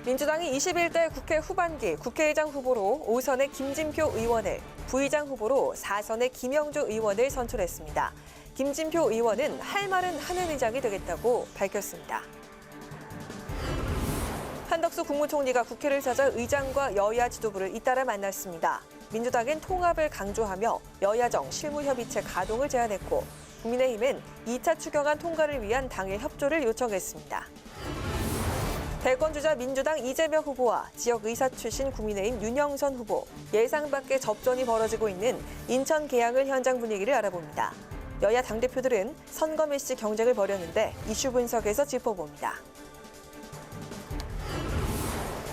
민주당이 21대 국회 후반기 국회의장 후보로 5선의 김진표 의원을, 부의장 후보로 4선의 김영주 의원을 선출했습니다. 김진표 의원은 할 말은 하는 의장이 되겠다고 밝혔습니다. 한덕수 국무총리가 국회를 찾아 의장과 여야 지도부를 잇따라 만났습니다. 민주당은 통합을 강조하며 여야정 실무협의체 가동을 제안했고, 국민의힘은 2차 추경안 통과를 위한 당의 협조를 요청했습니다. 대권주자 민주당 이재명 후보와 지역의사 출신 국민의힘 윤영선 후보, 예상 밖의 접전이 벌어지고 있는 인천 계양을 현장 분위기를 알아봅니다. 여야 당대표들은 선거 메시 경쟁을 벌였는데 이슈 분석에서 짚어봅니다.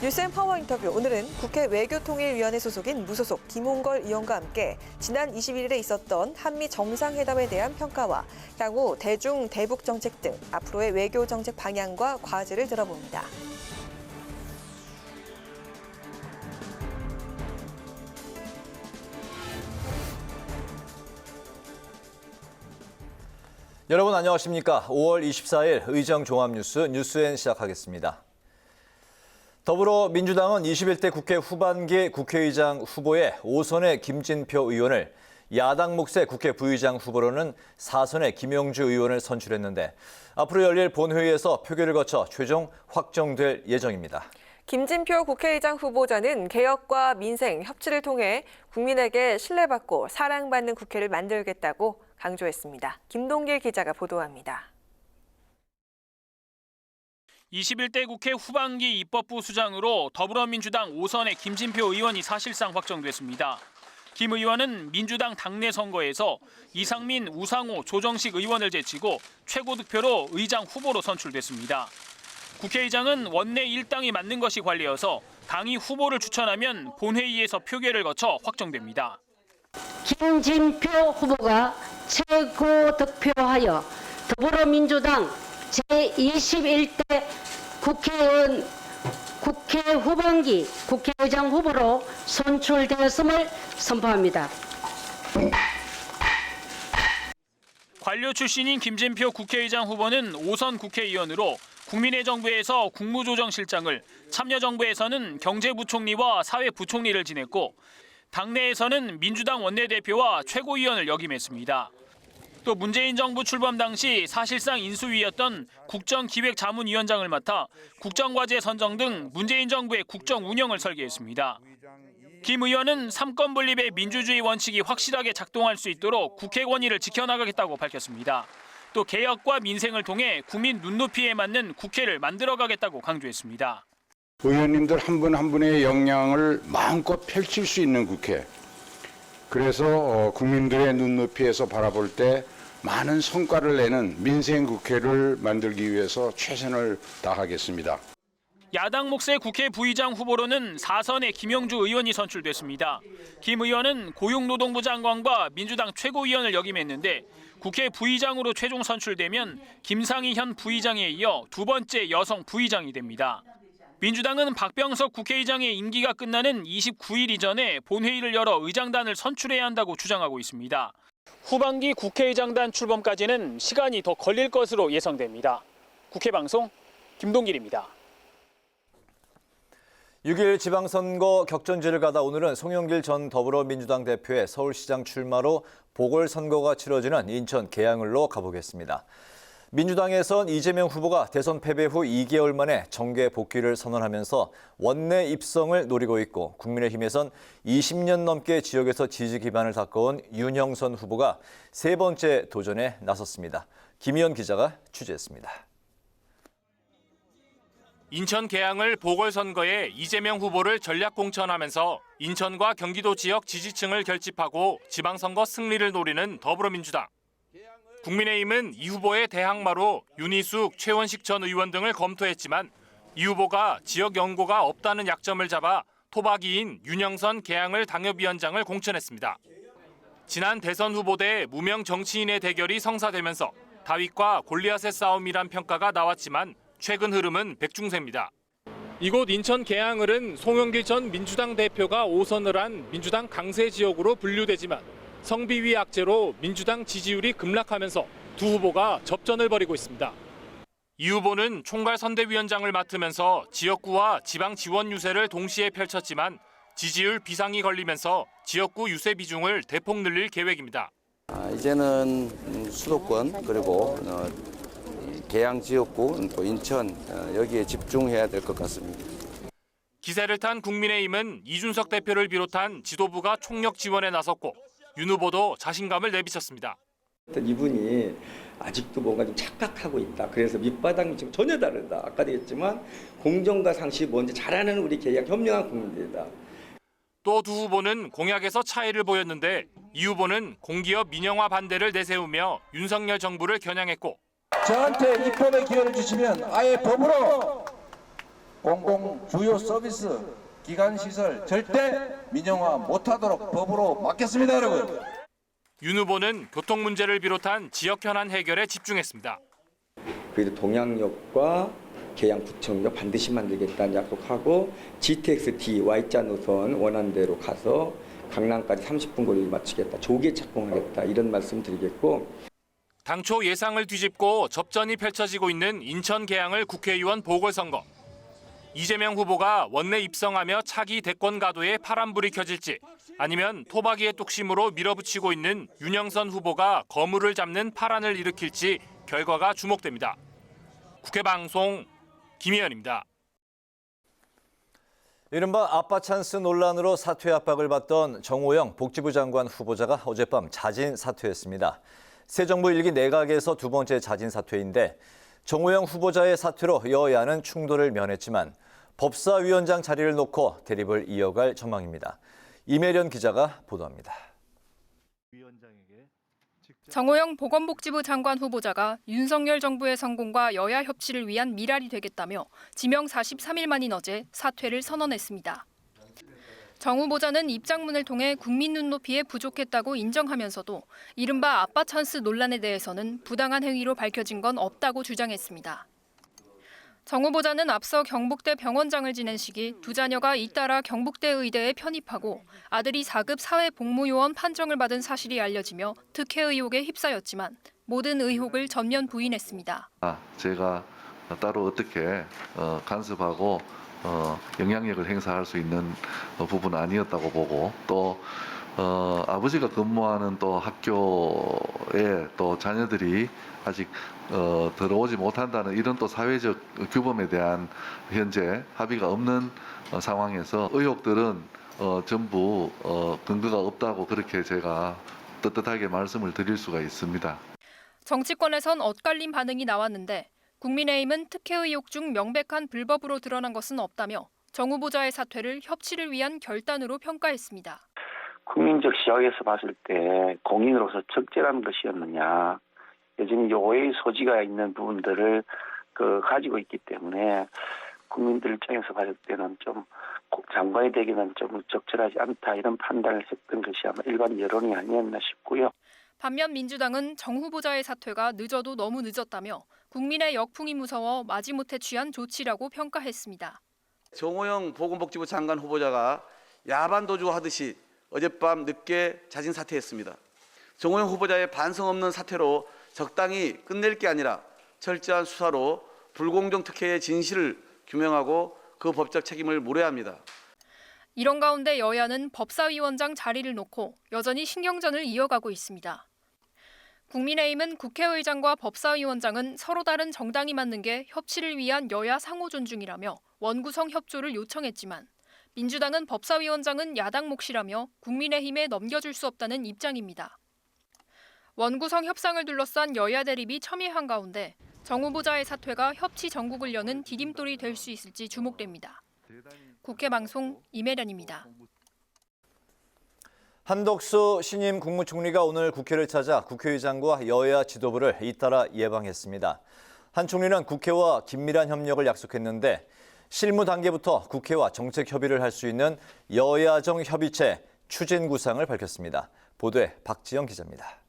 뉴스앤 파워 인터뷰, 오늘은 국회 외교통일위원회 소속인 무소속 김홍걸 의원과 함께 지난 21일에 있었던 한미 정상회담에 대한 평가와 향후 대중, 대북 정책 등 앞으로의 외교 정책 방향과 과제를 들어봅니다. 여러분 안녕하십니까? 5월 24일 의정 종합뉴스 뉴스엔 시작하겠습니다. 더불어민주당은 21대 국회 후반기 국회의장 후보에 5선의 김진표 의원을, 야당 몫의 국회 부의장 후보로는 4선의 김영주 의원을 선출했는데 앞으로 열릴 본회의에서 표결을 거쳐 최종 확정될 예정입니다. 김진표 국회의장 후보자는 개혁과 민생, 협치를 통해 국민에게 신뢰받고 사랑받는 국회를 만들겠다고 강조했습니다. 김동길 기자가 보도합니다. 21대 국회 후반기 입법부 수장으로 더불어민주당 5선의 김진표 의원이 사실상 확정됐습니다. 김 의원은 민주당 당내 선거에서 이상민, 우상호, 조정식 의원을 제치고 최고 득표로 의장 후보로 선출됐습니다. 국회의장은 원내 일당이 맡는 것이 관리여서 당이 후보를 추천하면 본회의에서 표결을 거쳐 확정됩니다. 김진표 후보가 최고 득표하여 더불어민주당 제21대 국회의원 국회 후반기 국회의장 후보로 선출되었음을 선포합니다. 관료 출신인 김진표 국회의장 후보는 5선 국회의원으로 국민의 정부에서 국무조정실장을, 참여정부에서는 경제부총리와 사회부총리를 지냈고 당내에서는 민주당 원내대표와 최고위원을 역임했습니다. 또 문재인 정부 출범 당시 사실상 인수위였던 국정기획자문위원장을 맡아 국정과제 선정 등 문재인 정부의 국정 운영을 설계했습니다. 김 의원은 삼권 분립의 민주주의 원칙이 확실하게 작동할 수 있도록 국회 권위를 지켜나가겠다고 밝혔습니다. 또 개혁과 민생을 통해 국민 눈높이에 맞는 국회를 만들어가겠다고 강조했습니다. 의원님들 한 분 한 분의 역량을 마음껏 펼칠 수 있는 국회. 그래서 국민들의 눈높이에서 바라볼 때 많은 성과를 내는 민생 국회를 만들기 위해서 최선을 다하겠습니다. 야당 몫의 국회 부의장 후보로는 4선의 김영주 의원이 선출됐습니다. 김 의원은 고용노동부 장관과 민주당 최고위원을 역임했는데 국회 부의장으로 최종 선출되면 김상희 현 부의장에 이어 두 번째 여성 부의장이 됩니다. 민주당은 박병석 국회의장의 임기가 끝나는 29일 이전에 본회의를 열어 의장단을 선출해야 한다고 주장하고 있습니다. 후반기 국회의장단 출범까지는 시간이 더 걸릴 것으로 예상됩니다. 국회방송 김동길입니다. 6일 지방선거 격전지를 가다 오늘은 송영길 전 더불어민주당 대표의 서울시장 출마로 보궐선거가 치러지는 인천 계양을로 가보겠습니다. 민주당에선 이재명 후보가 대선 패배 후 2개월 만에 정계 복귀를 선언하면서 원내 입성을 노리고 있고, 국민의힘에선 20년 넘게 지역에서 지지 기반을 닦아온 윤영선 후보가 세 번째 도전에 나섰습니다. 김희연 기자가 취재했습니다. 인천 계양을 보궐선거에 이재명 후보를 전략 공천하면서 인천과 경기도 지역 지지층을 결집하고 지방선거 승리를 노리는 더불어민주당. 국민의힘은 이 후보의 대항마로 윤희숙, 최원식 전 의원 등을 검토했지만 이 후보가 지역 연고가 없다는 약점을 잡아 토박이인 윤영선 계양을 당협위원장을 공천했습니다. 지난 대선 후보 대 무명 정치인의 대결이 성사되면서 다윗과 골리앗의 싸움이란 평가가 나왔지만 최근 흐름은 백중세입니다. 이곳 인천 계양을은 송영길 전 민주당 대표가 5선을 한 민주당 강세 지역으로 분류되지만 성비위 악재로 민주당 지지율이 급락하면서 두 후보가 접전을 벌이고 있습니다. 이 후보는 총괄선대위원장을 맡으면서 지역구와 지방 지원 유세를 동시에 펼쳤지만 지지율 비상이 걸리면서 지역구 유세 비중을 대폭 늘릴 계획입니다. 이제는 수도권 그리고 계양 지역구 또 인천 여기에 집중해야 될 것 같습니다. 기세를 탄 국민의힘은 이준석 대표를 비롯한 지도부가 총력 지원에 나섰고 윤 후보도 자신감을 내비쳤습니다. 이분이 아직도 뭔가 좀 착각하고 있다. 그래서 밑바닥이 지금 전혀 다르다. 아까도 했지만 공정과 상식이 뭔지 잘 아는 우리 계양 현명한 국민들이다. 또 두 후보는 공약에서 차이를 보였는데 이 후보는 공기업 민영화 반대를 내세우며 윤석열 정부를 겨냥했고 저한테 입법에 기회를 주시면 아예 법으로 공공 주요 서비스 기관 시설 절대 민영화 못하도록 법으로 막겠습니다, 여러분. 윤 후보는 교통 문제를 비롯한 지역 현안 해결에 집중했습니다. 그래도 동양역과 계양 부천역 반드시 만들겠다는 약속하고 GTX-D Y자 노선 원하는 대로 가서 강남까지 30분 거리를 맞추겠다. 조기에 착공하겠다. 이런 말씀 드리겠고. 당초 예상을 뒤집고 접전이 펼쳐지고 있는 인천 계양을 국회의원 보궐선거. 이재명 후보가 원내 입성하며 차기 대권 가도에 파란불이 켜질지 아니면 토박이의 뚝심으로 밀어붙이고 있는 윤영선 후보가 거물을 잡는 파란을 일으킬지 결과가 주목됩니다. 국회방송 김희연입니다. 이른바 아빠 찬스 논란으로 사퇴 압박을 받던 정호영 복지부 장관 후보자가 어젯밤 자진 사퇴했습니다. 새 정부 1기 내각에서 두 번째 자진 사퇴인데 정호영 후보자의 사퇴로 여야는 충돌을 면했지만 법사위원장 자리를 놓고 대립을 이어갈 전망입니다. 임혜련 기자가 보도합니다. 정호영 보건복지부 장관 후보자가 윤석열 정부의 성공과 여야 협치를 위한 미랄이 되겠다며 지명 43일 만인 어제 사퇴를 선언했습니다. 정 후보자는 입장문을 통해 국민 눈높이에 부족했다고 인정하면서도 이른바 아빠 찬스 논란에 대해서는 부당한 행위로 밝혀진 건 없다고 주장했습니다. 정 후보자는 앞서 경북대 병원장을 지낸 시기 두 자녀가 잇따라 경북대 의대에 편입하고 아들이 4급 사회복무요원 판정을 받은 사실이 알려지며 특혜 의혹에 휩싸였지만 모든 의혹을 전면 부인했습니다. 제가 따로 어떻게 간섭하고 영향력을 행사할 수 있는 부분은 아니었다고 보고 또 아버지가 근무하는 또 학교에 또 자녀들이 아직 들어오지 못한다는 이런 또 사회적 규범에 대한 현재 합의가 없는 상황에서 의혹들은 전부 근거가 없다고 그렇게 제가 떳떳하게 말씀을 드릴 수가 있습니다. 정치권에선 엇갈린 반응이 나왔는데 국민의힘은 특혜 의혹 중 명백한 불법으로 드러난 것은 없다며 정 후보자의 사퇴를 협치를 위한 결단으로 평가했습니다. 국민적 시각에서 봤을 때 공인으로서 적절한 것이었느냐, 여전히 오해의 소지가 있는 부분들을 가지고 있기 때문에 국민들 입장에서 봤을 때는 좀 장관이 되기는 좀 적절하지 않다 이런 판단을 했던 것이 아마 일반 여론이 아니었나 싶고요. 반면 민주당은 정 후보자의 사퇴가 늦어도 너무 늦었다며 국민의 역풍이 무서워 마지못해 취한 조치라고 평가했습니다. 정호영 보건복지부 장관 후보자가 야반 도주하듯이 어젯밤 늦게 자진 사퇴했습니다. 정호영 후보자의 반성 없는 사퇴로 적당히 끝낼 게 아니라 철저한 수사로 불공정 특혜의 진실을 규명하고 그 법적 책임을 물어야 합니다. 이런 가운데 여야는 법사위원장 자리를 놓고 여전히 신경전을 이어가고 있습니다. 국민의힘은 국회의장과 법사위원장은 서로 다른 정당이 맡는 게 협치를 위한 여야 상호 존중이라며 원구성 협조를 요청했지만 민주당은 법사위원장은 야당 몫이라며 국민의힘에 넘겨줄 수 없다는 입장입니다. 원구성 협상을 둘러싼 여야 대립이 첨예한 가운데 정 후보자의 사퇴가 협치 전국을 여는 디딤돌이 될 수 있을지 주목됩니다. 국회방송 임혜련입니다. 한덕수 신임 국무총리가 오늘 국회를 찾아 국회의장과 여야 지도부를 잇따라 예방했습니다. 한 총리는 국회와 긴밀한 협력을 약속했는데 실무 단계부터 국회와 정책 협의를 할 수 있는 여야정 협의체 추진 구상을 밝혔습니다. 보도에 박지영 기자입니다.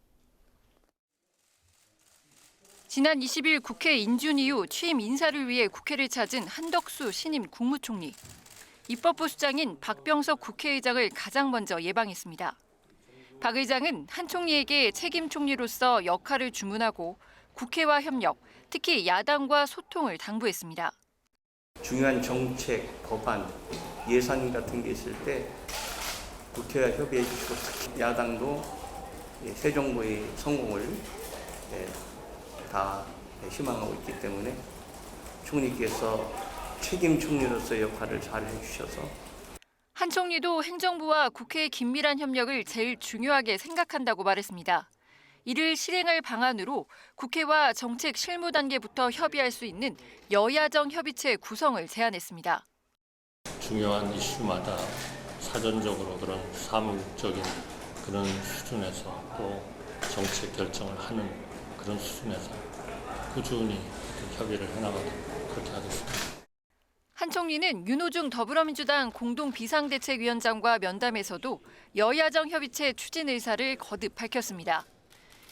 지난 20일 국회 인준 이후 취임 인사를 위해 국회를 찾은 한덕수 신임 국무총리. 입법부 수장인 박병석 국회의장을 가장 먼저 예방했습니다. 박 의장은 한 총리에게 책임 총리로서 역할을 주문하고 국회와 협력, 특히 야당과 소통을 당부했습니다. 중요한 정책, 법안, 예산 같은 게 있을 때 국회와 협의해 주시고 특히 야당도 새 정부의 성공을 다 희망하고 있기 때문에 총리께서 책임 총리로서의 역할을 잘 해주셔서 한 총리도 행정부와 국회의 긴밀한 협력을 제일 중요하게 생각한다고 말했습니다. 이를 실행할 방안으로 국회와 정책 실무 단계부터 협의할 수 있는 여야정 협의체 구성을 제안했습니다. 중요한 이슈마다 사전적으로 그런 사무적인 그런 수준에서 또 정책 결정을 하는 그런 수준에서 꾸준히 협의를 해나가도록 그렇게 하겠습니다. 한 총리는 윤호중 더불어민주당 공동비상대책위원장과 면담에서도 여야정 협의체 추진 의사를 거듭 밝혔습니다.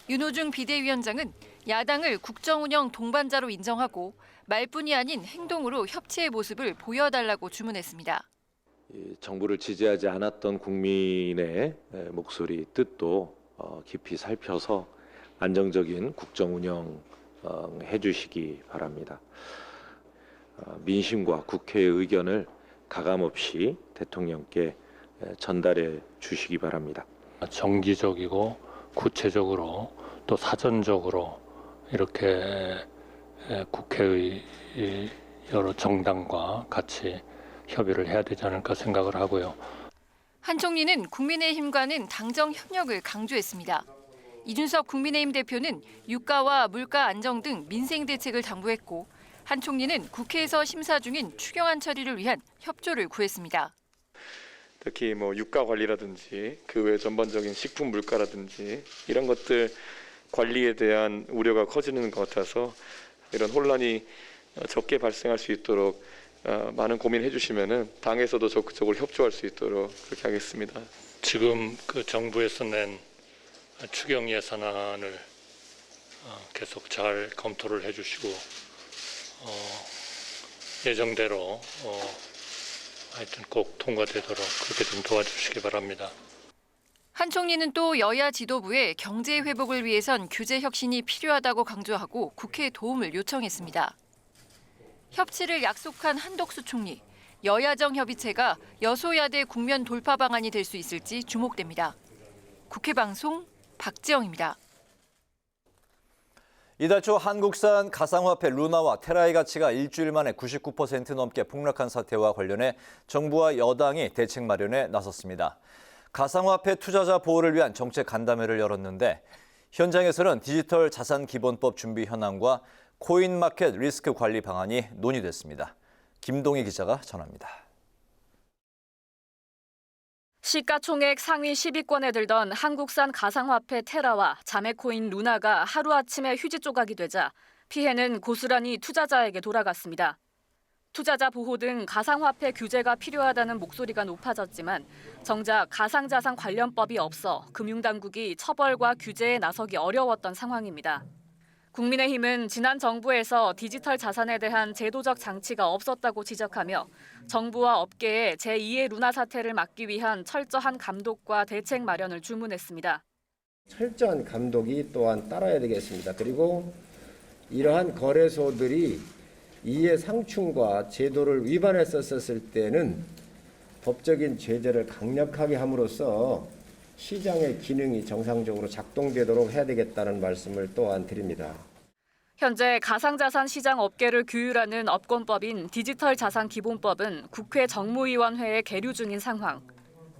윤호중 비대위원장은 야당을 국정운영 동반자로 인정하고 말뿐이 아닌 행동으로 협치의 모습을 보여달라고 주문했습니다. 정부를 지지하지 않았던 국민의 목소리, 뜻도 깊이 살펴서 안정적인 국정운영 해주시기 바랍니다. 민심과 국회의 의견을 가감없이 대통령께 전달해 주시기 바랍니다. 정기적이고 구체적으로 또 사전적으로 이렇게 국회의 여러 정당과 같이 협의를 해야 되지 않을까 생각을 하고요. 한 총리는 국민의힘과는 당정 협력을 강조했습니다. 이준석 국민의힘 대표는 유가와 물가 안정 등 민생 대책을 당부했고 한 총리는 국회에서 심사 중인 추경안 처리를 위한 협조를 구했습니다. 특히 유가 관리라든지 그 외 전반적인 식품 물가라든지 이런 것들 관리에 대한 우려가 커지는 것 같아서 이런 혼란이 적게 발생할 수 있도록 많은 고민해 주시면은 당에서도 적극적으로 협조할 수 있도록 그렇게 하겠습니다. 지금 그 정부에서 낸 추경 예산안을 계속 잘 검토를 해주시고 예정대로 하여튼 꼭 통과되도록 그렇게 좀 도와주시기 바랍니다. 한 총리는 또 여야 지도부에 경제 회복을 위해선 규제 혁신이 필요하다고 강조하고 국회에 도움을 요청했습니다. 협치를 약속한 한덕수 총리, 여야정 협의체가 여소야대 국면 돌파 방안이 될 수 있을지 주목됩니다. 국회방송 박지영입니다. 이달 초 한국산 가상화폐 루나와 테라의 가치가 일주일 만에 99% 넘게 폭락한 사태와 관련해 정부와 여당이 대책 마련에 나섰습니다. 가상화폐 투자자 보호를 위한 정책 간담회를 열었는데 현장에서는 디지털 자산 기본법 준비 현황과 코인 마켓 리스크 관리 방안이 논의됐습니다. 김동희 기자가 전합니다. 시가총액 상위 10위권에 들던 한국산 가상화폐 테라와 자매코인 루나가 하루아침에 휴지 조각이 되자 피해는 고스란히 투자자에게 돌아갔습니다. 투자자 보호 등 가상화폐 규제가 필요하다는 목소리가 높아졌지만 정작 가상자산 관련법이 없어 금융당국이 처벌과 규제에 나서기 어려웠던 상황입니다. 국민의힘은 지난 정부에서 디지털 자산에 대한 제도적 장치가 없었다고 지적하며 정부와 업계에 제2의 루나 사태를 막기 위한 철저한 감독과 대책 마련을 주문했습니다. 철저한 감독이 또한 따라야 되겠습니다. 그리고 이러한 거래소들이 이해 상충과 제도를 위반했었을 때는 법적인 제재를 강력하게 함으로써 시장의 기능이 정상적으로 작동되도록 해야 되겠다는 말씀을 또한 드립니다. 현재 가상자산 시장 업계를 규율하는 업권법인 디지털 자산 기본법은 국회 정무위원회에 계류 중인 상황.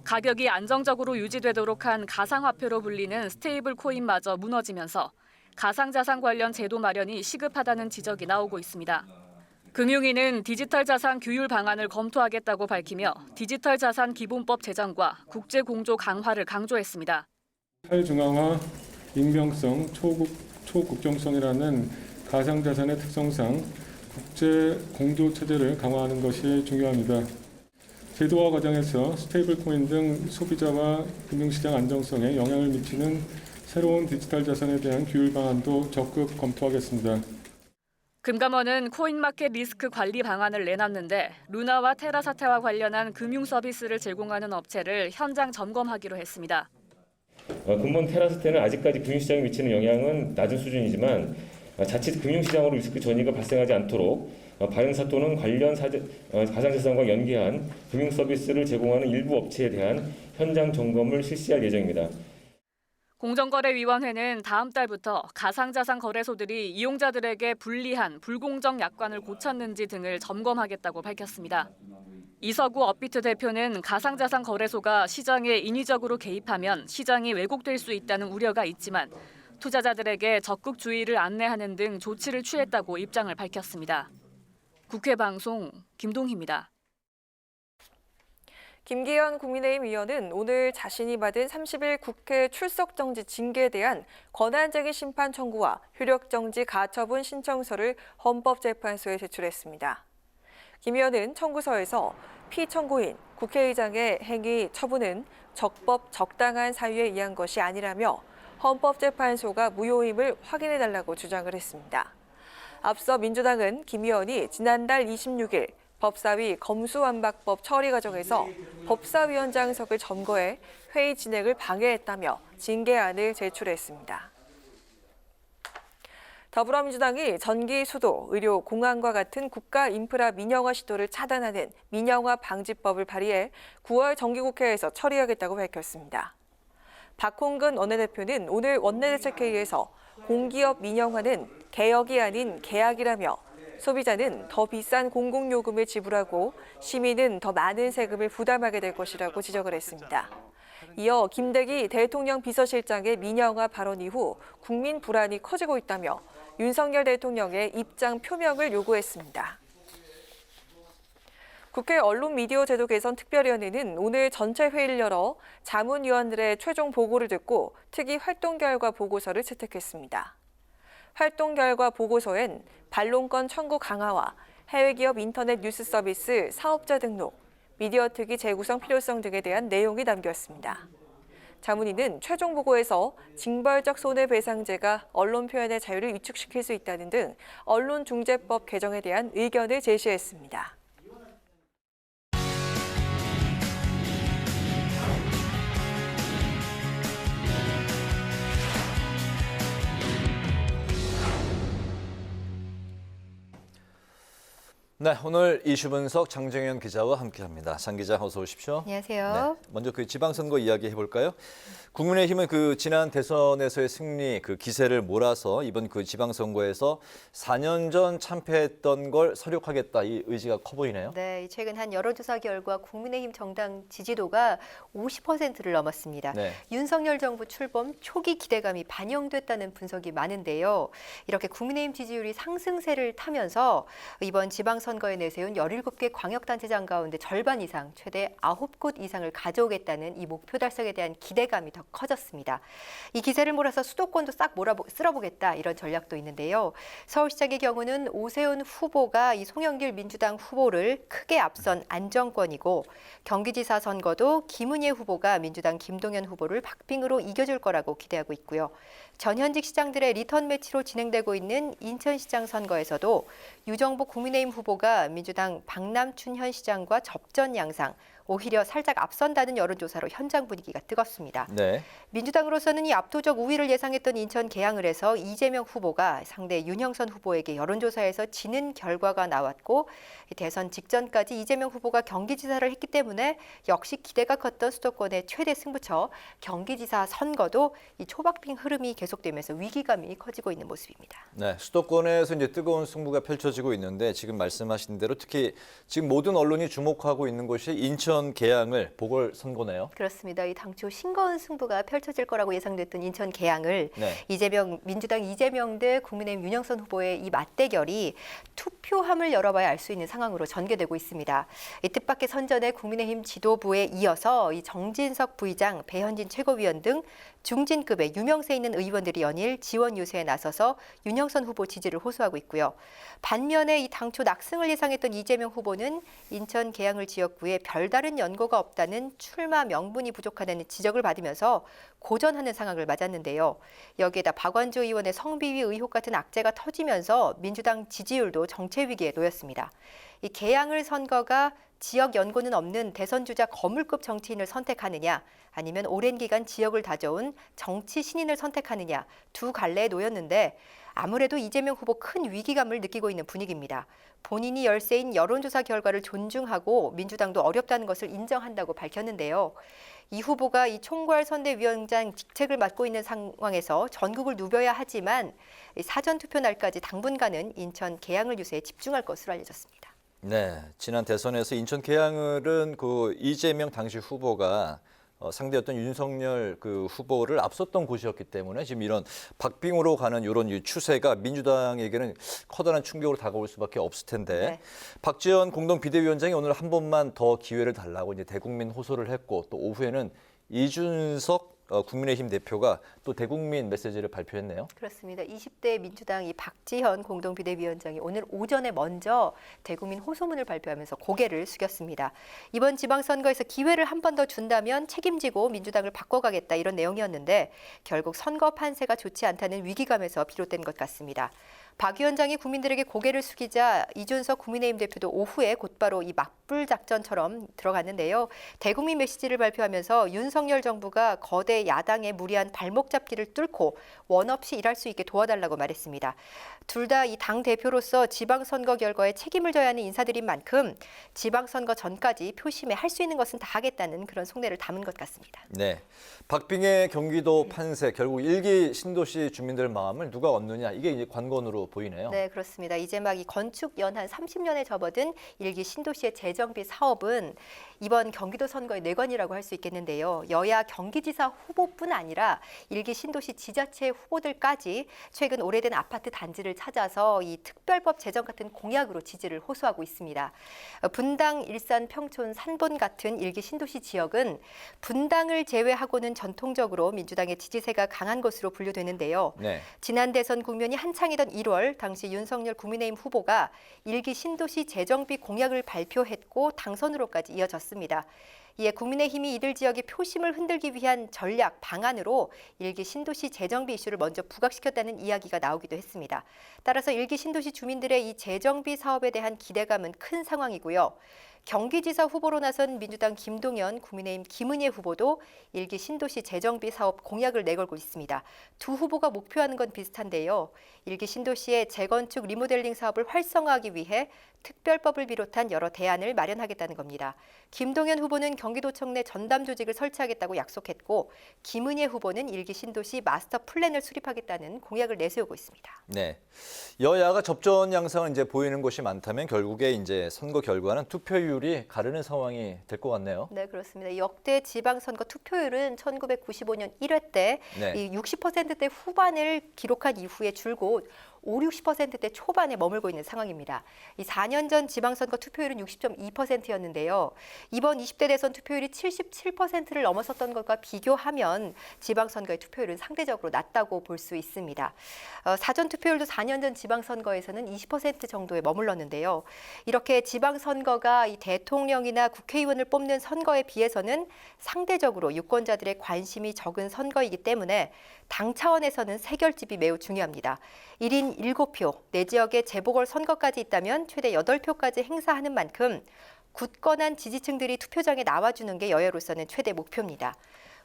가격이 안정적으로 유지되도록 한 가상화폐로 불리는 스테이블 코인마저 무너지면서 가상자산 관련 제도 마련이 시급하다는 지적이 나오고 있습니다. 금융위는 디지털 자산 규율 방안을 검토하겠다고 밝히며 디지털 자산 기본법 제정과 국제 공조 강화를 강조했습니다. 탈중앙화, 익명성, 초국정성이라는 가상자산의 특성상 국제 공조 체제를 강화하는 것이 중요합니다. 제도화 과정에서 스테이블 코인 등 소비자와 금융시장 안정성에 영향을 미치는 새로운 디지털 자산에 대한 규율 방안도 적극 검토하겠습니다. 금감원은 코인마켓 리스크 관리 방안을 내놨는데 루나와 테라 사태와 관련한 금융 서비스를 제공하는 업체를 현장 점검하기로 했습니다. 근본 테라 사태는 아직까지 금융시장에 미치는 영향은 낮은 수준이지만 자칫 금융시장으로 리스크 전이가 발생하지 않도록 발행사 또는 관련 가상자산과 연계한 금융 서비스를 제공하는 일부 업체에 대한 현장 점검을 실시할 예정입니다. 공정거래위원회는 다음 달부터 가상자산 거래소들이 이용자들에게 불리한 불공정 약관을 고쳤는지 등을 점검하겠다고 밝혔습니다. 이서구 업비트 대표는 가상자산 거래소가 시장에 인위적으로 개입하면 시장이 왜곡될 수 있다는 우려가 있지만 투자자들에게 적극 주의를 안내하는 등 조치를 취했다고 입장을 밝혔습니다. 국회 방송 김동희입니다. 김기현 국민의힘 의원은 오늘 자신이 받은 30일 국회 출석정지 징계에 대한 권한쟁의 심판 청구와 효력정지 가처분 신청서를 헌법재판소에 제출했습니다. 김 의원은 청구서에서 피청구인 국회의장의 행위 처분은 적법 적당한 사유에 의한 것이 아니라며 헌법재판소가 무효임을 확인해달라고 주장을 했습니다. 앞서 민주당은 김 의원이 지난달 26일 법사위 검수완박법 처리 과정에서 법사위원장석을 점거해 회의 진행을 방해했다며 징계안을 제출했습니다. 더불어민주당이 전기, 수도, 의료, 공항과 같은 국가 인프라 민영화 시도를 차단하는 민영화 방지법을 발의해 9월 정기국회에서 처리하겠다고 밝혔습니다. 박홍근 원내대표는 오늘 원내대책회의에서 공기업 민영화는 개혁이 아닌 계약이라며 소비자는 더 비싼 공공요금을 지불하고 시민은 더 많은 세금을 부담하게 될 것이라고 지적을 했습니다. 이어 김대기 대통령 비서실장의 민영화 발언 이후 국민 불안이 커지고 있다며 윤석열 대통령의 입장 표명을 요구했습니다. 국회 언론미디어 제도 개선 특별위원회는 오늘 전체 회의를 열어 자문위원들의 최종 보고를 듣고 특위 활동 결과 보고서를 채택했습니다. 활동 결과 보고서엔 반론권 청구 강화와 해외기업 인터넷 뉴스 서비스 사업자 등록, 미디어 특위 재구성 필요성 등에 대한 내용이 담겼습니다. 자문위는 최종 보고에서 징벌적 손해배상제가 언론 표현의 자유를 위축시킬 수 있다는 등 언론중재법 개정에 대한 의견을 제시했습니다. 네, 오늘 이슈 분석 장정현 기자와 함께합니다. 장 기자 어서 오십시오. 안녕하세요. 네, 먼저 그 지방선거 이야기 해볼까요? 국민의힘은 그 지난 대선에서의 승리 그 기세를 몰아서 이번 그 지방선거에서 4년 전 참패했던 걸 설욕하겠다 이 의지가 커 보이네요. 네, 최근 한 여론조사 결과 국민의힘 정당 지지도가 50%를 넘었습니다. 네. 윤석열 정부 출범 초기 기대감이 반영됐다는 분석이 많은데요. 이렇게 국민의힘 지지율이 상승세를 타면서 이번 지방선거에 내세운 17개 광역단체장 가운데 절반 이상, 최대 9곳 이상을 가져오겠다는 이 목표 달성에 대한 기대감이 더 커졌습니다. 이 기세를 몰아서 수도권도 싹 쓸어보겠다 이런 전략도 있는데요. 서울시장의 경우는 오세훈 후보가 이 송영길 민주당 후보를 크게 앞선 안정권이고 경기지사 선거도 김은혜 후보가 민주당 김동연 후보를 박빙으로 이겨줄 거라고 기대하고 있고요. 전현직 시장들의 리턴 매치로 진행되고 있는 인천시장 선거에서도 유정복 국민의힘 후보가 민주당 박남춘 시장과 접전 양상, 오히려 살짝 앞선다는 여론조사로 현장 분위기가 뜨겁습니다. 네. 민주당으로서는 이 압도적 우위를 예상했던 인천 계양을 해서 이재명 후보가 상대 윤형선 후보에게 여론조사에서 지는 결과가 나왔고 대선 직전까지 이재명 후보가 경기지사를 했기 때문에 역시 기대가 컸던 수도권의 최대 승부처 경기지사 선거도 이 초박빙 흐름이 계속되면서 위기감이 커지고 있는 모습입니다. 네, 수도권에서 이제 뜨거운 승부가 펼쳐지고 있는데 지금 말씀하신 대로 특히 지금 모든 언론이 주목하고 있는 곳이 인천 계양을 보궐선거네요. 그렇습니다. 이 당초 싱거운 승부가 펼쳐질 거라고 예상됐던 인천 계양을 네. 민주당 이재명 대 국민의힘 윤형선 후보의 이 맞대결이 투표함을 열어봐야 알 수 있는 상황으로 전개되고 있습니다. 이 뜻밖의 선전에 국민의힘 지도부에 이어서 이 정진석 부의장, 배현진 최고위원 등 중진급의 유명세 있는 의원들이 연일 지원 유세에 나서서 윤형선 후보 지지를 호소하고 있고요. 반면에 이 당초 낙승을 예상했던 이재명 후보는 인천 계양을 지역구에 별다른 연고가 없다는 출마 명분이 부족하다는 지적을 받으면서 고전하는 상황을 맞았는데요. 여기에다 박완주 의원의 성비위 의혹 같은 악재가 터지면서 민주당 지지율도 정체 위기에 놓였습니다. 이 계양을 선거가 지역 연고는 없는 대선주자 거물급 정치인을 선택하느냐, 아니면 오랜 기간 지역을 다져온 정치 신인을 선택하느냐 두 갈래에 놓였는데 아무래도 이재명 후보 큰 위기감을 느끼고 있는 분위기입니다. 본인이 열세인 여론조사 결과를 존중하고 민주당도 어렵다는 것을 인정한다고 밝혔는데요. 이 후보가 이 총괄 선대위원장 직책을 맡고 있는 상황에서 전국을 누벼야 하지만 사전투표 날까지 당분간은 인천 계양을 유세에 집중할 것으로 알려졌습니다. 네, 지난 대선에서 인천 계양을은 그 이재명 당시 후보가 상대였던 윤석열 그 후보를 앞섰던 곳이었기 때문에 지금 이런 박빙으로 가는 이런 추세가 민주당에게는 커다란 충격으로 다가올 수밖에 없을 텐데 네. 박지원 공동 비대위원장이 오늘 한 번만 더 기회를 달라고 이제 대국민 호소를 했고 또 오후에는 이준석 국민의힘 대표가 또 대국민 메시지를 발표했네요. 그렇습니다. 20대 민주당 이 박지현 공동비대위원장이 오늘 오전에 먼저 대국민 호소문을 발표하면서 고개를 숙였습니다. 이번 지방선거에서 기회를 한 번 더 준다면 책임지고 민주당을 바꿔가겠다 이런 내용이었는데 결국 선거 판세가 좋지 않다는 위기감에서 비롯된 것 같습니다. 박 위원장이 국민들에게 고개를 숙이자 이준석 국민의힘 대표도 오후에 곧바로 이 맞불 작전처럼 들어갔는데요. 대국민 메시지를 발표하면서 윤석열 정부가 거대 야당의 무리한 발목 잡기를 뚫고 원 없이 일할 수 있게 도와달라고 말했습니다. 둘 다 이 당 대표로서 지방선거 결과에 책임을 져야 하는 인사들인 만큼 지방선거 전까지 표심에 할 수 있는 것은 다 하겠다는 그런 속내를 담은 것 같습니다. 네, 박빙의 경기도 판세 결국 일기 신도시 주민들 마음을 누가 얻느냐 이게 이제 관건으로 보이네요. 네, 그렇습니다. 이제 막 이 건축 연한 30년에 접어든 일기 신도시의 재정비 사업은 이번 경기도 선거의 뇌관이라고 할 수 있겠는데요. 여야 경기지사 후보뿐 아니라 일기 신도시 지자체 후보들까지 최근 오래된 아파트 단지를 찾아서 이 특별법 제정 같은 공약으로 지지를 호소하고 있습니다. 분당, 일산, 평촌, 산본 같은 일기 신도시 지역은 분당을 제외하고는 전통적으로 민주당의 지지세가 강한 것으로 분류되는데요. 네. 지난 대선 국면이 한창이던 1월 당시 윤석열 국민의힘 후보가 일기 신도시 재정비 공약을 발표했고 당선으로까지 이어졌습니다. 이에 국민의힘이 이들 지역의 표심을 흔들기 위한 전략 방안으로 일기 신도시 재정비 이슈를 먼저 부각시켰다는 이야기가 나오기도 했습니다. 따라서 일기 신도시 주민들의 이 재정비 사업에 대한 기대감은 큰 상황이고요. 경기지사 후보로 나선 민주당 김동연, 국민의힘 김은혜 후보도 일기 신도시 재정비 사업 공약을 내걸고 있습니다. 두 후보가 목표하는 건 비슷한데요. 일기 신도시의 재건축 리모델링 사업을 활성화하기 위해 특별법을 비롯한 여러 대안을 마련하겠다는 겁니다. 김동연 후보는 경기도청 내 전담 조직을 설치하겠다고 약속했고 김은혜 후보는 일기 신도시 마스터 플랜을 수립하겠다는 공약을 내세우고 있습니다. 네, 여야가 접전 양상을 이제 보이는 곳이 많다면 결국에 이제 선거 결과는 투표율이 가르는 상황이 될 것 같네요. 네, 그렇습니다. 역대 지방선거 투표율은 1995년 1회 때 이 60%대 후반을 기록한 이후에 줄곧 50-60%대 초반에 머물고 있는 상황입니다. 이 4년 전 지방선거 투표율은 60.2%였는데요. 이번 20대 대선 투표율이 77%를 넘어섰던 것과 비교하면 지방선거의 투표율은 상대적으로 낮다고 볼 수 있습니다. 사전 투표율도 4년 전 지방선거에서는 20% 정도에 머물렀는데요. 이렇게 지방선거가 이 대통령이나 국회의원을 뽑는 선거에 비해서는 상대적으로 유권자들의 관심이 적은 선거이기 때문에 당 차원에서는 세결집이 매우 중요합니다. 1인 7표, 내 지역에 재보궐선거까지 있다면 최대 8표까지 행사하는 만큼 굳건한 지지층들이 투표장에 나와주는 게 여야로서는 최대 목표입니다.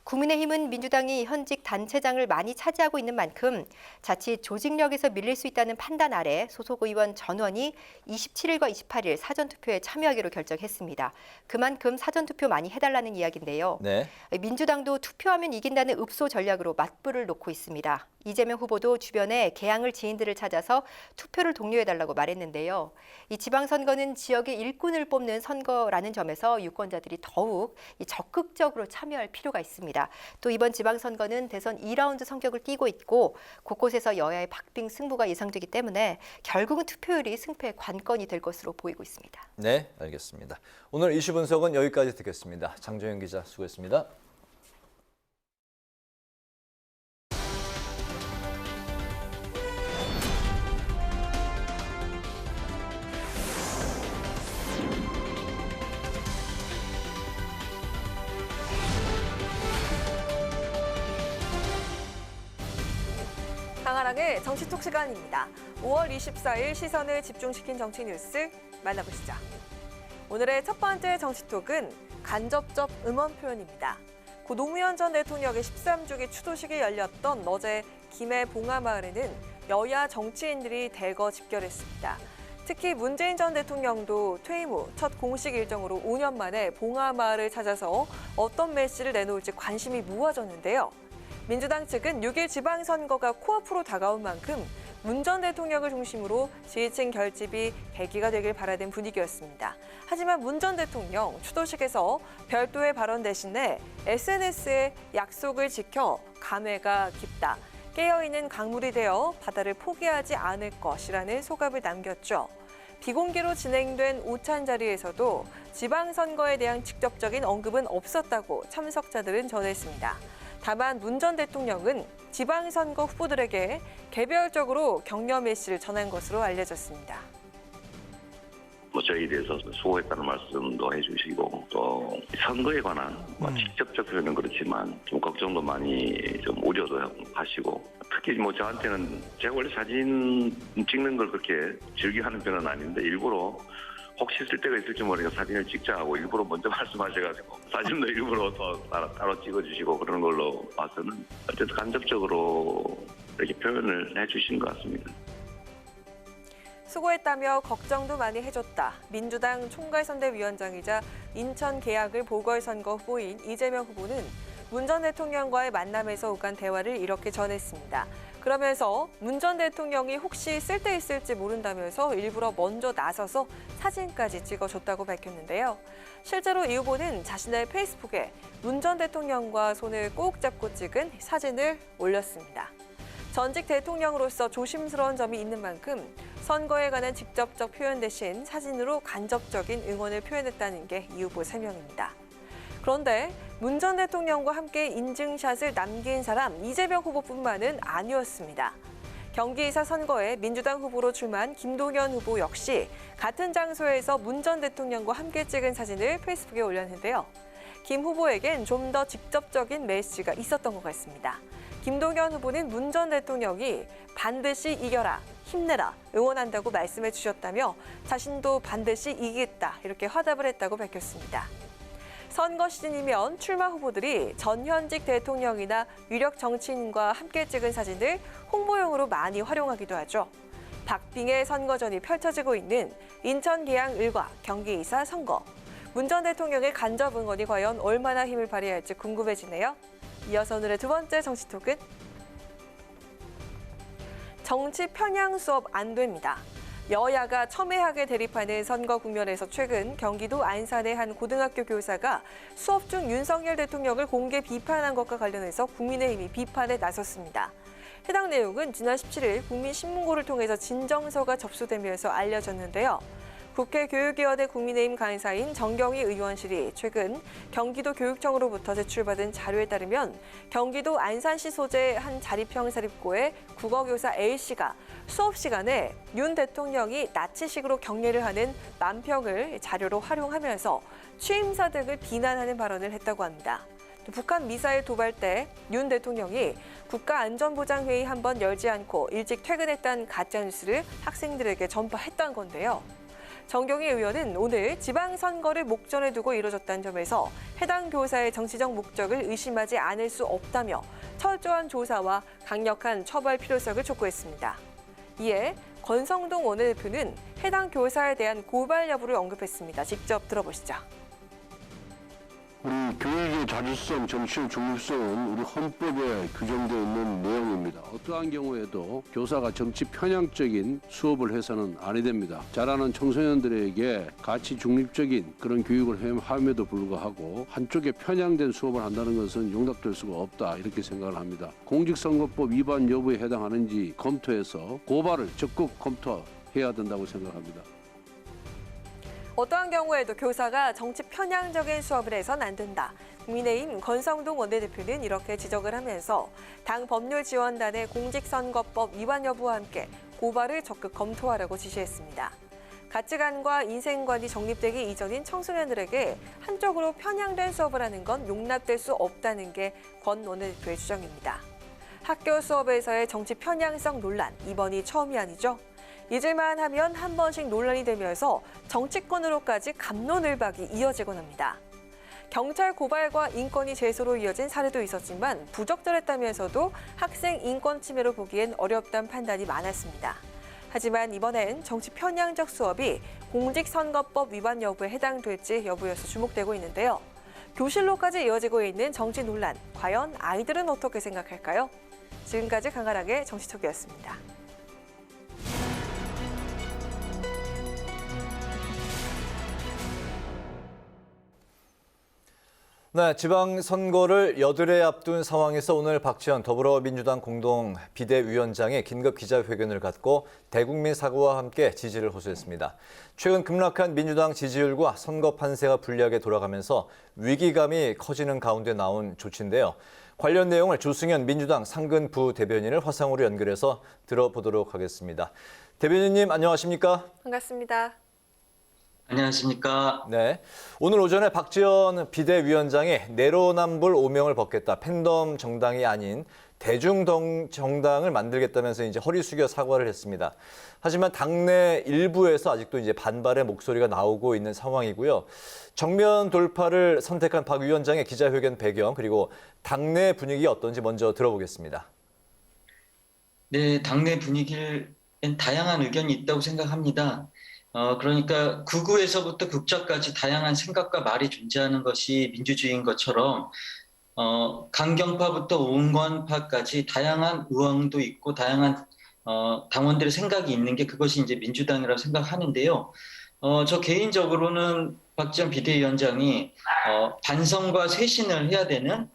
국민의힘은 민주당이 현직 단체장을 많이 차지하고 있는 만큼 자칫 조직력에서 밀릴 수 있다는 판단 아래 소속 의원 전원이 27일과 28일 사전투표에 참여하기로 결정했습니다. 그만큼 사전투표 많이 해달라는 이야기인데요. 네. 민주당도 투표하면 이긴다는 읍소 전략으로 맞불을 놓고 있습니다. 이재명 후보도 주변에 개항을 지인들을 찾아서 투표를 독려해달라고 말했는데요. 이 지방선거는 지역의 일꾼을 뽑는 선거라는 점에서 유권자들이 더욱 적극적으로 참여할 필요가 있습니다. 또 이번 지방선거는 대선 2라운드 성격을 띠고 있고 곳곳에서 여야의 박빙 승부가 예상되기 때문에 결국은 투표율이 승패의 관건이 될 것으로 보이고 있습니다. 네, 알겠습니다. 오늘 이슈 분석은 여기까지 듣겠습니다. 장정현 기자 수고했습니다. 강하랑의 정치톡 시간입니다. 5월 24일 시선을 집중시킨 정치 뉴스 만나보시죠. 오늘의 첫 번째 정치톡은 간접적 응원 표현입니다. 고 노무현 전 대통령의 13주기 추도식이 열렸던 어제 김해 봉하마을에는 여야 정치인들이 대거 집결했습니다. 특히 문재인 전 대통령도 퇴임 후 첫 공식 일정으로 5년 만에 봉하마을을 찾아서 어떤 메시지를 내놓을지 관심이 모아졌는데요. 민주당 측은 6일 지방선거가 코앞으로 다가온 만큼 문 전 대통령을 중심으로 지지층 결집이 계기가 되길 바라는 분위기였습니다. 하지만 문 전 대통령 추도식에서 별도의 발언 대신에 SNS에 약속을 지켜 감회가 깊다. 깨어있는 강물이 되어 바다를 포기하지 않을 것이라는 소감을 남겼죠. 비공개로 진행된 오찬 자리에서도 지방선거에 대한 직접적인 언급은 없었다고 참석자들은 전했습니다. 다만 문 전 대통령은 지방선거 후보들에게 개별적으로 격려 메시지를 전한 것으로 알려졌습니다. 저희에 대해서 수고했다는 말씀도 해주시고 또 선거에 관한 직접적 표현은 그렇지만 좀 걱정도 많이 좀 우려도 하시고 특히 저한테는 제가 원래 사진 찍는 걸 그렇게 즐겨하는 편은 아닌데 일부러 혹시 쓸 때가 있을지 모르니까 사진을 찍자 하고 일부러 먼저 말씀하셔가지고 사진도 일부러 더 따로 찍어주시고 그러는 걸로 봐서는 어쨌든 간접적으로 이렇게 표현을 해주신 것 같습니다. 수고했다며 걱정도 많이 해줬다. 민주당 총괄선대위원장이자 인천 계양을 보궐선거 후보인 이재명 후보는 문 전 대통령과의 만남에서 오간 대화를 이렇게 전했습니다. 그러면서 문 전 대통령이 혹시 쓸데 있을지 모른다면서 일부러 먼저 나서서 사진까지 찍어줬다고 밝혔는데요. 실제로 이 후보는 자신의 페이스북에 문 전 대통령과 손을 꼭 잡고 찍은 사진을 올렸습니다. 전직 대통령으로서 조심스러운 점이 있는 만큼 선거에 관한 직접적 표현 대신 사진으로 간접적인 응원을 표현했다는 게 이 후보 설명입니다. 그런데 문 전 대통령과 함께 인증샷을 남긴 사람 이재명 후보뿐만은 아니었습니다. 경기이사 선거에 민주당 후보로 출마한 김동연 후보 역시 같은 장소에서 문 전 대통령과 함께 찍은 사진을 페이스북에 올렸는데요. 김 후보에겐 좀 더 직접적인 메시지가 있었던 것 같습니다. 김동연 후보는 문 전 대통령이 반드시 이겨라, 힘내라, 응원한다고 말씀해 주셨다며 자신도 반드시 이기겠다 이렇게 화답을 했다고 밝혔습니다. 선거 시즌이면 출마 후보들이 전현직 대통령이나 유력 정치인과 함께 찍은 사진을 홍보용으로 많이 활용하기도 하죠. 박빙의 선거전이 펼쳐지고 있는 인천 계양 을과 경기이사 선거. 문 전 대통령의 간접 응원이 과연 얼마나 힘을 발휘할지 궁금해지네요. 이어서 오늘의 두 번째 정치톡은 정치 편향 수업 안 됩니다. 여야가 첨예하게 대립하는 선거 국면에서 최근 경기도 안산의 한 고등학교 교사가 수업 중 윤석열 대통령을 공개 비판한 것과 관련해서 국민의힘이 비판에 나섰습니다. 해당 내용은 지난 17일 국민신문고를 통해서 진정서가 접수되면서 알려졌는데요. 국회 교육위원회 국민의힘 간사인 정경희 의원실이 최근 경기도 교육청으로부터 제출받은 자료에 따르면 경기도 안산시 소재의 한 자립형 사립고의 국어교사 A씨가 수업 시간에 윤 대통령이 나치식으로 경례를 하는 만평을 자료로 활용하면서 취임사 등을 비난하는 발언을 했다고 합니다. 북한 미사일 도발 때 윤 대통령이 국가안전보장회의 한 번 열지 않고 일찍 퇴근했다는 가짜뉴스를 학생들에게 전파했던 건데요. 정경희 의원은 오늘 지방선거를 목전에 두고 이뤄졌다는 점에서 해당 교사의 정치적 목적을 의심하지 않을 수 없다며 철저한 조사와 강력한 처벌 필요성을 촉구했습니다. 이에 권성동 원내대표는 해당 교사에 대한 고발 여부를 언급했습니다. 직접 들어보시죠. 우리 교육의 자주성, 정치의 중립성은 우리 헌법에 규정되어 있는 내용입니다. 어떠한 경우에도 교사가 정치 편향적인 수업을 해서는 아니 됩니다. 자라는 청소년들에게 가치 중립적인 그런 교육을 함에도 불구하고 한쪽에 편향된 수업을 한다는 것은 용납될 수가 없다 이렇게 생각을 합니다. 공직선거법 위반 여부에 해당하는지 검토해서 고발을 적극 검토해야 된다고 생각합니다. 어떠한 경우에도 교사가 정치 편향적인 수업을 해선 안 된다. 국민의힘 권성동 원내대표는 이렇게 지적을 하면서 당 법률지원단의 공직선거법 위반 여부와 함께 고발을 적극 검토하라고 지시했습니다. 가치관과 인생관이 정립되기 이전인 청소년들에게 한쪽으로 편향된 수업을 하는 건 용납될 수 없다는 게 권 원내대표의 주장입니다. 학교 수업에서의 정치 편향성 논란, 이번이 처음이 아니죠. 잊을만 하면 한 번씩 논란이 되면서 정치권으로까지 갑론을박이 이어지곤 합니다. 경찰 고발과 인권위 제소로 이어진 사례도 있었지만 부적절했다면서도 학생 인권 침해로 보기엔 어렵다는 판단이 많았습니다. 하지만 이번엔 정치 편향적 수업이 공직선거법 위반 여부에 해당될지 여부여서 주목되고 있는데요. 교실로까지 이어지고 있는 정치 논란, 과연 아이들은 어떻게 생각할까요? 지금까지 강하락의 정치톡이었습니다. 네, 지방선거를 여드레 앞둔 상황에서 오늘 박지원 더불어민주당 공동 비대위원장이 긴급 기자회견을 갖고 대국민 사과와 함께 지지를 호소했습니다. 최근 급락한 민주당 지지율과 선거 판세가 불리하게 돌아가면서 위기감이 커지는 가운데 나온 조치인데요. 관련 내용을 조승현 민주당 상근 부대변인을 화상으로 연결해서 들어보도록 하겠습니다. 대변인님 안녕하십니까? 반갑습니다. 안녕하십니까. 네, 오늘 오전에 박지원 비대위원장이 내로남불 오명을 벗겠다. 팬덤 정당이 아닌 대중 정당을 만들겠다면서 이제 허리 숙여 사과를 했습니다. 하지만 당내 일부에서 아직도 이제 반발의 목소리가 나오고 있는 상황이고요. 정면 돌파를 선택한 박 위원장의 기자회견 배경 그리고 당내 분위기 어떤지 먼저 들어보겠습니다. 네, 당내 분위기엔 다양한 의견이 있다고 생각합니다. 그러니까 극우에서부터 극좌까지 다양한 생각과 말이 존재하는 것이 민주주의인 것처럼 강경파부터 온건파까지 다양한 의원도 있고 다양한 당원들의 생각이 있는 게 그것이 이제 민주당이라고 생각하는데요. 저 개인적으로는 박지원 비대위원장이 반성과 쇄신을 해야 되는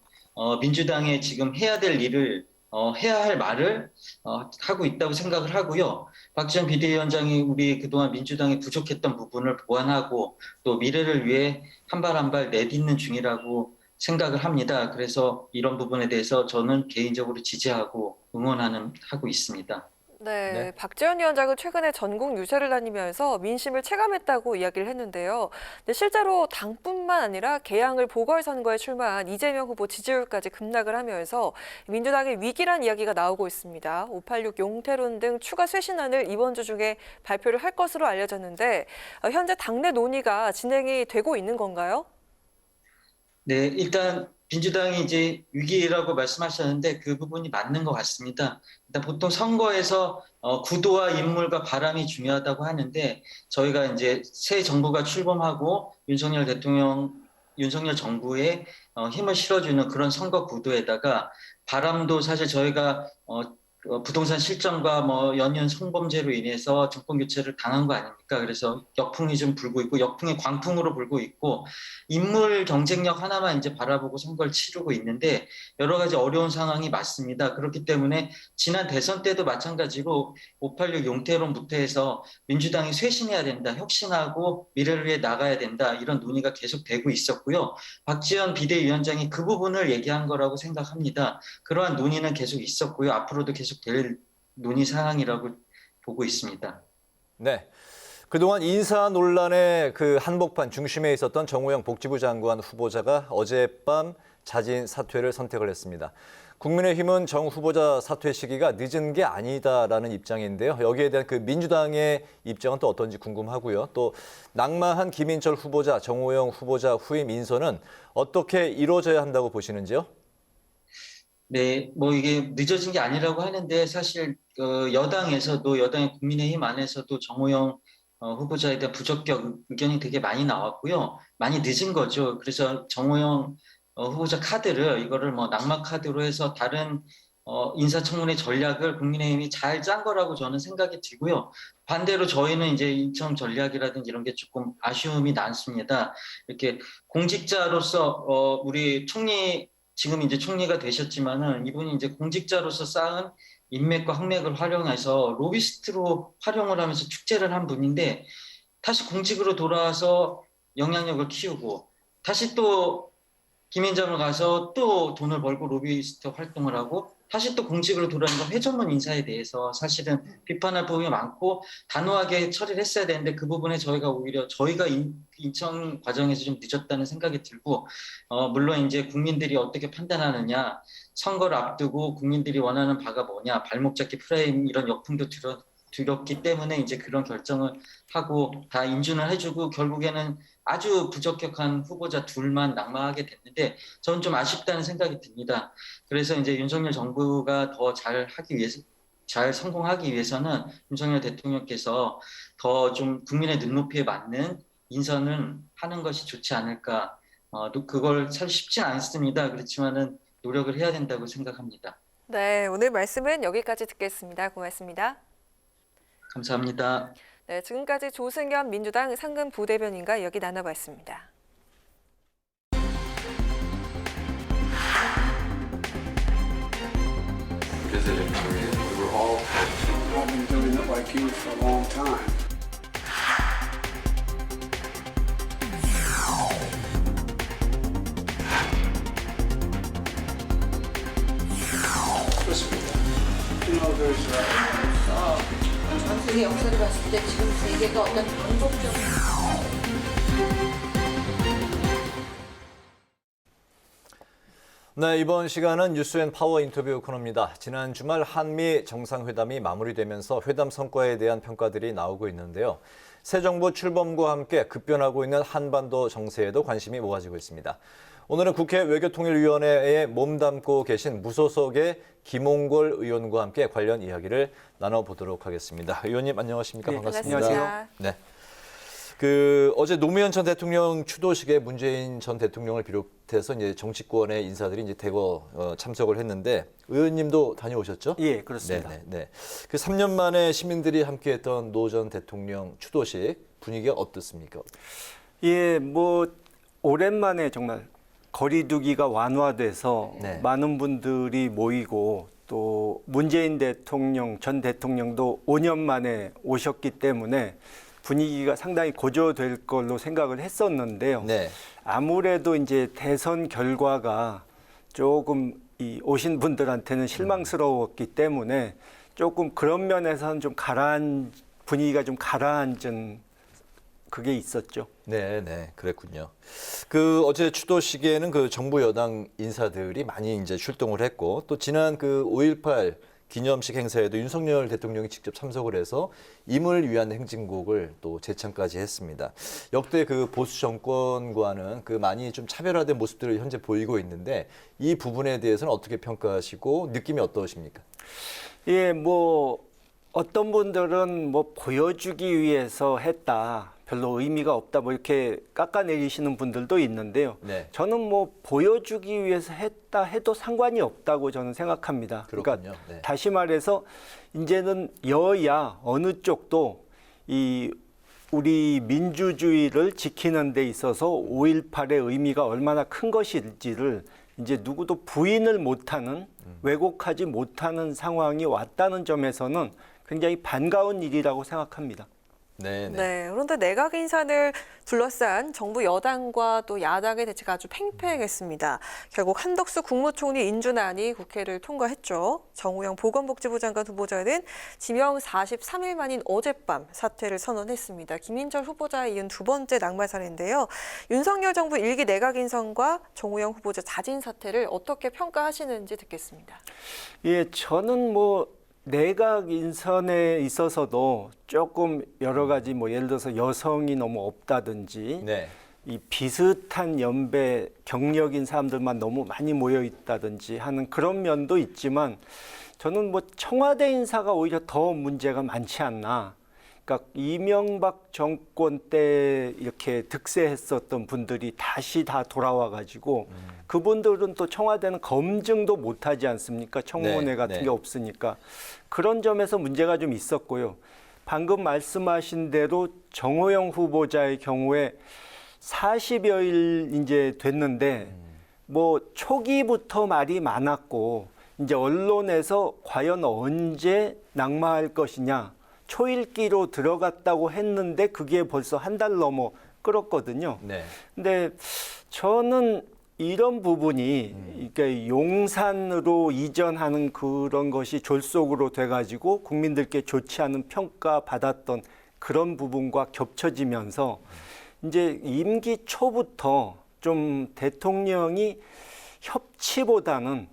민주당의 지금 해야 될 일을 해야 할 말을 하고 있다고 생각을 하고요. 박지원 비대위원장이 우리 그동안 민주당이 부족했던 부분을 보완하고 또 미래를 위해 한 발 한 발 내딛는 중이라고 생각을 합니다. 그래서 이런 부분에 대해서 저는 개인적으로 지지하고 하고 있습니다. 네, 박지원 위원장은 최근에 전국 유세를 다니면서 민심을 체감했다고 이야기를 했는데요. 근데 실제로 당뿐만 아니라 개항을 보궐선거에 출마한 이재명 후보 지지율까지 급락을 하면서 민주당의 위기란 이야기가 나오고 있습니다. 586 용태론 등 추가 쇄신안을 이번 주 중에 발표를 할 것으로 알려졌는데 현재 당내 논의가 진행이 되고 있는 건가요? 네, 일단 민주당이 이제 위기라고 말씀하셨는데 그 부분이 맞는 것 같습니다. 일단 보통 선거에서 구도와 인물과 바람이 중요하다고 하는데 저희가 이제 새 정부가 출범하고 윤석열 정부에 힘을 실어주는 그런 선거 구도에다가 바람도 사실 저희가 부동산 실정과 연이은 성범죄로 인해서 정권 교체를 당한 거 아닙니까? 그래서 역풍이 좀 불고 있고 역풍이 광풍으로 불고 있고 인물 경쟁력 하나만 이제 바라보고 선거를 치르고 있는데 여러 가지 어려운 상황이 맞습니다. 그렇기 때문에 지난 대선 때도 마찬가지로 586 용태론부터 해서 민주당이 쇄신해야 된다, 혁신하고 미래를 위해 나가야 된다 이런 논의가 계속되고 있었고요. 박지원 비대위원장이 그 부분을 얘기한 거라고 생각합니다. 그러한 논의는 계속 있었고요. 앞으로도 계속 될 논의 상황이라고 보고 있습니다. 네. 그동안 인사 논란의 그 한복판 중심에 있었던 정호영 복지부 장관 후보자가 어젯밤 자진 사퇴를 선택을 했습니다. 국민의힘은 정 후보자 사퇴 시기가 늦은 게 아니다라는 입장인데요. 여기에 대한 그 민주당의 입장은 또 어떤지 궁금하고요. 또 낙마한 김인철 후보자, 정호영 후보자 후임 인선은 어떻게 이루어져야 한다고 보시는지요? 네, 이게 늦어진 게 아니라고 하는데 사실 여당에서도 여당의 국민의힘 안에서도 정호영 후보자에 대한 부적격 의견이 되게 많이 나왔고요. 많이 늦은 거죠. 그래서 정호영 후보자 카드를 이거를 낙마 카드로 해서 다른 인사청문회 전략을 국민의힘이 잘 짠 거라고 저는 생각이 들고요. 반대로 저희는 이제 인천 전략이라든지 이런 게 조금 아쉬움이 남습니다. 이렇게 공직자로서 우리 총리 지금 이제 총리가 되셨지만은 이분이 이제 공직자로서 쌓은 인맥과 학맥을 활용해서 로비스트로 활용을 하면서 축제를 한 분인데 다시 공직으로 돌아와서 영향력을 키우고 다시 또 김앤장을 가서 또 돈을 벌고 로비스트 활동을 하고 다시 또 공직으로 돌아오는 회전문 인사에 대해서 사실은 비판할 부분이 많고 단호하게 처리를 했어야 되는데 그 부분에 저희가 인천 과정에서 좀 늦었다는 생각이 들고 물론 이제 국민들이 어떻게 판단하느냐 선거를 앞두고 국민들이 원하는 바가 뭐냐 발목 잡기 프레임 이런 역풍도 두렵기 때문에 이제 그런 결정을 하고 다 인준을 해주고 결국에는 아주 부적격한 후보자 둘만 낙마하게 됐는데 저는 좀 아쉽다는 생각이 듭니다. 그래서 이제 윤석열 정부가 더 잘 성공하기 위해서는 윤석열 대통령께서 더 좀 국민의 눈높이에 맞는 인선을 하는 것이 좋지 않을까. 또 그걸 참 쉽지 않습니다. 그렇지만은 노력을 해야 된다고 생각합니다. 네, 오늘 말씀은 여기까지 듣겠습니다. 고맙습니다. 감사합니다. 네, 지금까지 조승현 민주당 상근 부대변인과 이야기 나눠봤습니다. 전 세계 역사를 봤을 때 지금 세계가 어떤 반복적인 네, 이번 시간은 뉴스앤파워 인터뷰 코너입니다. 지난 주말 한미 정상회담이 마무리되면서 회담 성과에 대한 평가들이 나오고 있는데요. 새 정부 출범과 함께 급변하고 있는 한반도 정세에도 관심이 모아지고 있습니다. 오늘은 국회 외교통일위원회에 몸담고 계신 무소속의 김홍걸 의원과 함께 관련 이야기를 나눠보도록 하겠습니다. 의원님 안녕하십니까? 네, 반갑습니다. 안녕하세요. 네. 어제 노무현 전 대통령 추도식에 문재인 전 대통령을 비롯해서 이제 정치권의 인사들이 이제 대거 참석을 했는데 의원님도 다녀오셨죠? 예, 그렇습니다. 네. 그 3년 만에 시민들이 함께했던 노 전 대통령 추도식 분위기가 어떻습니까? 예, 뭐 오랜만에 정말 거리두기가 완화돼서 네. 많은 분들이 모이고 또 문재인 대통령 전 대통령도 5년 만에 오셨기 때문에 분위기가 상당히 고조될 걸로 생각을 했었는데요. 네. 아무래도 이제 대선 결과가 조금 이 오신 분들한테는 실망스러웠기 때문에 조금 그런 면에서는 좀 분위기가 좀 가라앉은 그게 있었죠. 네, 그랬군요. 어제 추도식에는 정부 여당 인사들이 많이 이제 출동을 했고 또 지난 5.18 기념식 행사에도 윤석열 대통령이 직접 참석을 해서 임을 위한 행진곡을 또 제창까지 했습니다. 역대 보수 정권과는 많이 좀 차별화된 모습들을 현재 보이고 있는데 이 부분에 대해서는 어떻게 평가하시고 느낌이 어떠십니까? 예, 뭐 어떤 분들은 뭐 보여주기 위해서 했다. 별로 의미가 없다. 뭐 이렇게 깎아내리시는 분들도 있는데요. 네. 저는 뭐 보여주기 위해서 했다 해도 상관이 없다고 저는 생각합니다. 그렇군요. 그러니까 네. 다시 말해서 이제는 여야 어느 쪽도 우리 민주주의를 지키는 데 있어서 5.18의 의미가 얼마나 큰 것인지를 이제 누구도 부인을 못하는, 왜곡하지 못하는 상황이 왔다는 점에서는 굉장히 반가운 일이라고 생각합니다. 네, 그런데 내각 인사를 둘러싼 정부 여당과 또 야당의 대치가 아주 팽팽했습니다. 결국 한덕수 국무총리 인준안이 국회를 통과했죠. 정우영 보건복지부 장관 후보자는 지명 43일 만인 어젯밤 사퇴를 선언했습니다. 김인철 후보자에 이은 두 번째 낙마 사례인데요. 윤석열 정부 1기 내각 인선과 정우영 후보자 자진 사퇴를 어떻게 평가하시는지 듣겠습니다. 예, 저는 내각 인선에 있어서도 조금 여러 가지 예를 들어서 여성이 너무 없다든지 네. 이 비슷한 연배 경력인 사람들만 너무 많이 모여 있다든지 하는 그런 면도 있지만 저는 청와대 인사가 오히려 더 문제가 많지 않나. 그러니까 이명박 정권 때 이렇게 득세했었던 분들이 다시 다 돌아와 가지고 그분들은 또 청와대는 검증도 못하지 않습니까? 청문회 같은 게 없으니까. 그런 점에서 문제가 좀 있었고요. 방금 말씀하신 대로 정호영 후보자의 경우에 40여일 이제 됐는데 초기부터 말이 많았고 이제 언론에서 과연 언제 낙마할 것이냐 초읽기로 들어갔다고 했는데 그게 벌써 한 달 넘어 끌었거든요. 네. 근데 저는 이런 부분이 그러니까 용산으로 이전하는 그런 것이 졸속으로 돼가지고 국민들께 좋지 않은 평가 받았던 그런 부분과 겹쳐지면서 이제 임기 초부터 좀 대통령이 협치보다는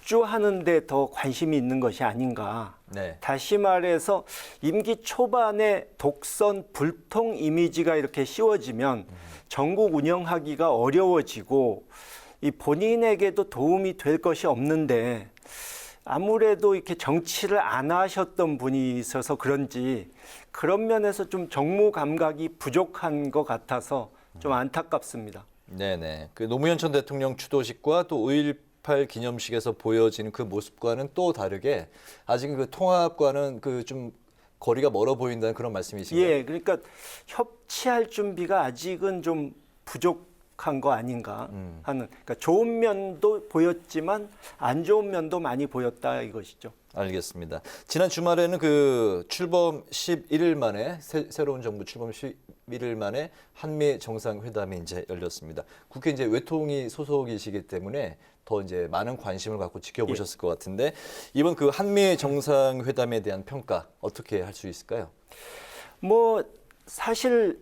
독주하는 데 더 관심이 있는 것이 아닌가. 네. 다시 말해서 임기 초반에 독선 불통 이미지가 이렇게 씌워지면 전국 운영하기가 어려워지고 이 본인에게도 도움이 될 것이 없는데 아무래도 이렇게 정치를 안 하셨던 분이 있어서 그런지 그런 면에서 좀 정무 감각이 부족한 것 같아서 좀 안타깝습니다. 네네. 그 노무현 전 대통령 추도식과 또 5.18 기념식에서 보여지는 그 모습과는 또 다르게 아직은 그 통합과는 그 좀 거리가 멀어 보인다는 그런 말씀이신가요? 예, 그러니까 협치할 준비가 아직은 좀 부족한 거 아닌가 하는. 그러니까 좋은 면도 보였지만 안 좋은 면도 많이 보였다 이것이죠. 알겠습니다. 지난 주말에는 그 출범 11일 만에 새로운 정부 출범 11일 만에 한미 정상회담이 이제 열렸습니다. 국회 이제 외통위 소속이시기 때문에 더 이제 많은 관심을 갖고 지켜보셨을 것 같은데 이번 그 한미 정상회담에 대한 평가 어떻게 할 수 있을까요? 뭐 사실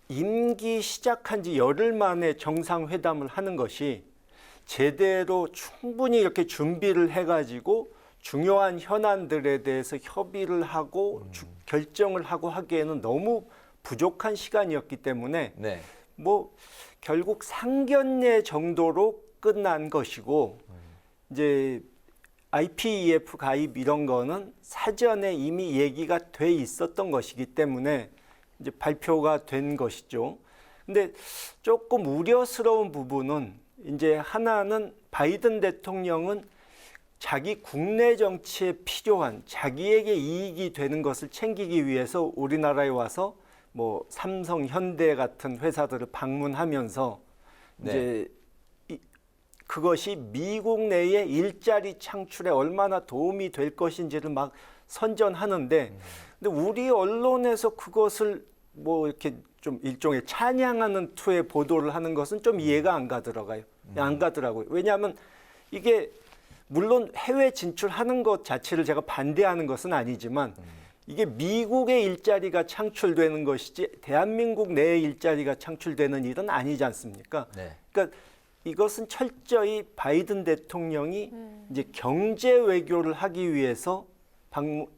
임기 시작한 지 열흘 만에 정상회담을 하는 것이 제대로 충분히 이렇게 준비를 해가지고 중요한 현안들에 대해서 협의를 하고 결정을 하고 하기에는 너무 부족한 시간이었기 때문에 네. 뭐 결국 상견례 정도로 끝난 것이고 이제 IPEF 가입 이런 거는 사전에 이미 얘기가 돼 있었던 것이기 때문에 이제 발표가 된 것이죠. 근데 조금 우려스러운 부분은 이제 하나는 바이든 대통령은 자기 국내 정치에 필요한 자기에게 이익이 되는 것을 챙기기 위해서 우리나라에 와서 뭐 삼성, 현대 같은 회사들을 방문하면서 네. 이제 그것이 미국 내에 일자리 창출에 얼마나 도움이 될 것인지를 막 선전하는데 근데 우리 언론에서 그것을 뭐 이렇게 좀 일종의 찬양하는 투의 보도를 하는 것은 좀 이해가 안 가더라고요. 왜냐하면 이게 물론 해외 진출하는 것 자체를 제가 반대하는 것은 아니지만 이게 미국의 일자리가 창출되는 것이지 대한민국 내의 일자리가 창출되는 일은 아니지 않습니까? 네. 그러니까 이것은 철저히 바이든 대통령이 이제 경제 외교를 하기 위해서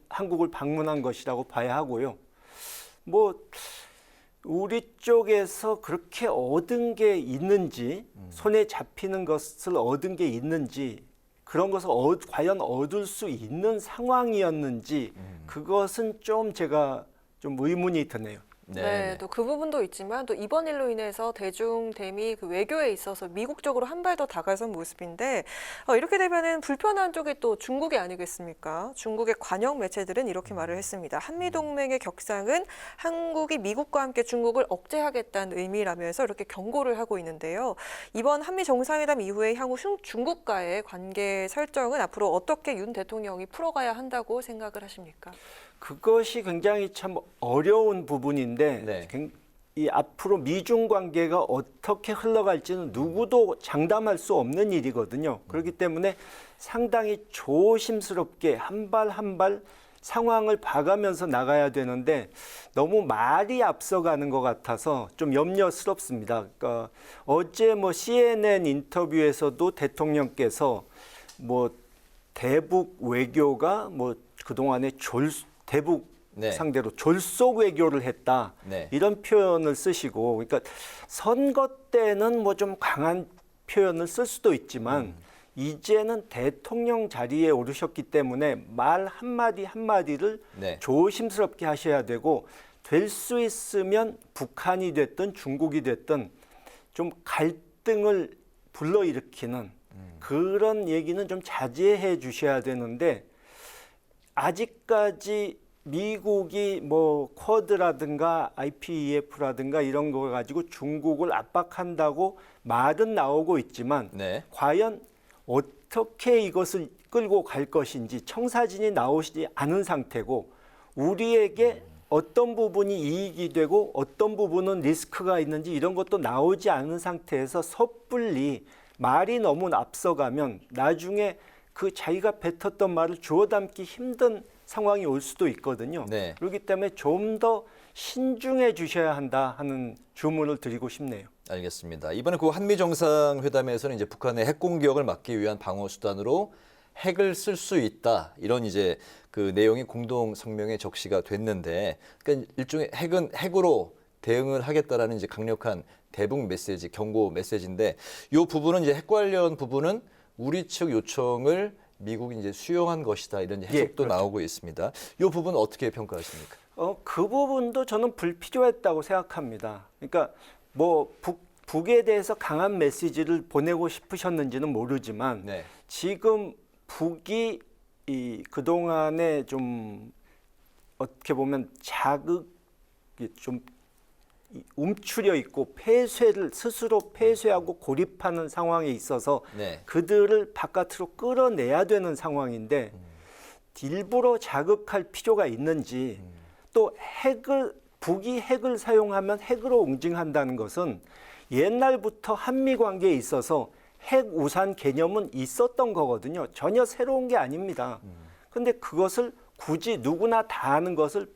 한국을 방문한 것이라고 봐야 하고요. 뭐 우리 쪽에서 그렇게 얻은 게 있는지 손에 잡히는 것을 얻은 게 있는지 그런 것을 과연 얻을 수 있는 상황이었는지 그것은 좀 제가 좀 의문이 드네요. 네, 또 그 부분도 있지만 또 이번 일로 인해서 대중됨이 그 외교에 있어서 미국적으로 한 발 더 다가선 모습인데 이렇게 되면은 불편한 쪽이 또 중국이 아니겠습니까? 중국의 관영 매체들은 이렇게 말을 했습니다. 한미동맹의 격상은 한국이 미국과 함께 중국을 억제하겠다는 의미라면서 이렇게 경고를 하고 있는데요. 이번 한미 정상회담 이후에 향후 중국과의 관계 설정은 앞으로 어떻게 윤 대통령이 풀어가야 한다고 생각을 하십니까? 그것이 굉장히 참 어려운 부분인데 이 앞으로 미중 관계가 어떻게 흘러갈지는 누구도 장담할 수 없는 일이거든요. 그렇기 때문에 상당히 조심스럽게 한 발 한 발 상황을 봐가면서 나가야 되는데 너무 말이 앞서가는 것 같아서 좀 염려스럽습니다. 그러니까 어제 뭐 CNN 인터뷰에서도 대통령께서 뭐 대북 외교가 뭐 그동안에 대북 상대로 졸속 외교를 했다. 이런 표현을 쓰시고 그러니까 선거 때는 뭐 좀 강한 표현을 쓸 수도 있지만 이제는 대통령 자리에 오르셨기 때문에 말 한마디 한마디를 조심스럽게 하셔야 되고 될 수 있으면 북한이 됐든 중국이 됐든 좀 갈등을 불러일으키는 그런 얘기는 좀 자제해 주셔야 되는데 아직까지 미국이 뭐 쿼드라든가 IPEF라든가 이런 거 가지고 중국을 압박한다고 말은 나오고 있지만 과연 어떻게 이것을 끌고 갈 것인지 청사진이 나오지 않은 상태고 우리에게 어떤 부분이 이익이 되고 어떤 부분은 리스크가 있는지 이런 것도 나오지 않은 상태에서 섣불리 말이 너무 앞서가면 나중에 그 자기가 뱉었던 말을 주워 담기 힘든 상황이 올 수도 있거든요. 그렇기 때문에 좀 더 신중해 주셔야 한다 하는 주문을 드리고 싶네요. 알겠습니다. 이번에 그 한미 정상회담에서는 이제 북한의 핵 공격을 막기 위한 방어 수단으로 핵을 쓸 수 있다. 이런 이제 그 내용이 공동 성명에 적시가 됐는데, 그러니까 일종의 핵은 핵으로 대응을 하겠다라는 이제 강력한 대북 메시지, 경고 메시지인데, 이 부분은 이제 핵 관련 부분은 우리 측 요청을 미국이 이제 수용한 것이다, 이런 해석도 그렇죠. 나오고 있습니다. 이 부분은 어떻게 평가하십니까? 그 부분도 저는 불필요했다고 생각합니다. 그러니까 뭐 북에 대해서 강한 메시지를 보내고 싶으셨는지는 모르지만 네. 지금 북이 그동안에 좀 어떻게 보면 좀 움츠려 있고 스스로 폐쇄하고 고립하는 상황에 있어서 네. 그들을 바깥으로 끌어내야 되는 상황인데 일부러 자극할 필요가 있는지 또 북이 핵을 사용하면 핵으로 응징한다는 것은 옛날부터 한미 관계에 있어서 핵 우산 개념은 있었던 거거든요. 전혀 새로운 게 아닙니다. 그런데 그것을 굳이 누구나 다 아는 것을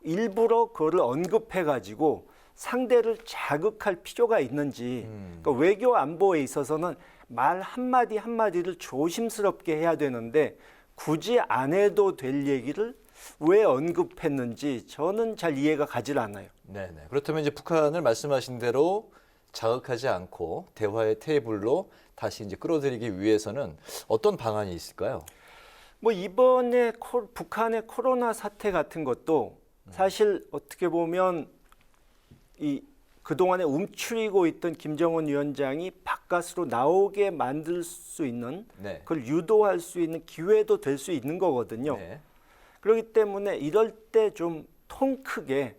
일부러 그거를 언급해가지고 상대를 자극할 필요가 있는지, 그러니까 외교 안보에 있어서는 말 한마디 한마디를 조심스럽게 해야 되는데 굳이 안 해도 될 얘기를 왜 언급했는지 저는 잘 이해가 가질 않아요. 네네. 그렇다면 이제 북한을 말씀하신 대로 자극하지 않고 대화의 테이블로 다시 이제 끌어들이기 위해서는 어떤 방안이 있을까요? 뭐 이번에 북한의 코로나 사태 같은 것도 사실 어떻게 보면 그동안에 움츠리고 있던 김정은 위원장이 바깥으로 나오게 만들 수 있는, 네. 그걸 유도할 수 있는 기회도 될 수 있는 거거든요. 네. 그렇기 때문에 이럴 때 좀 통 크게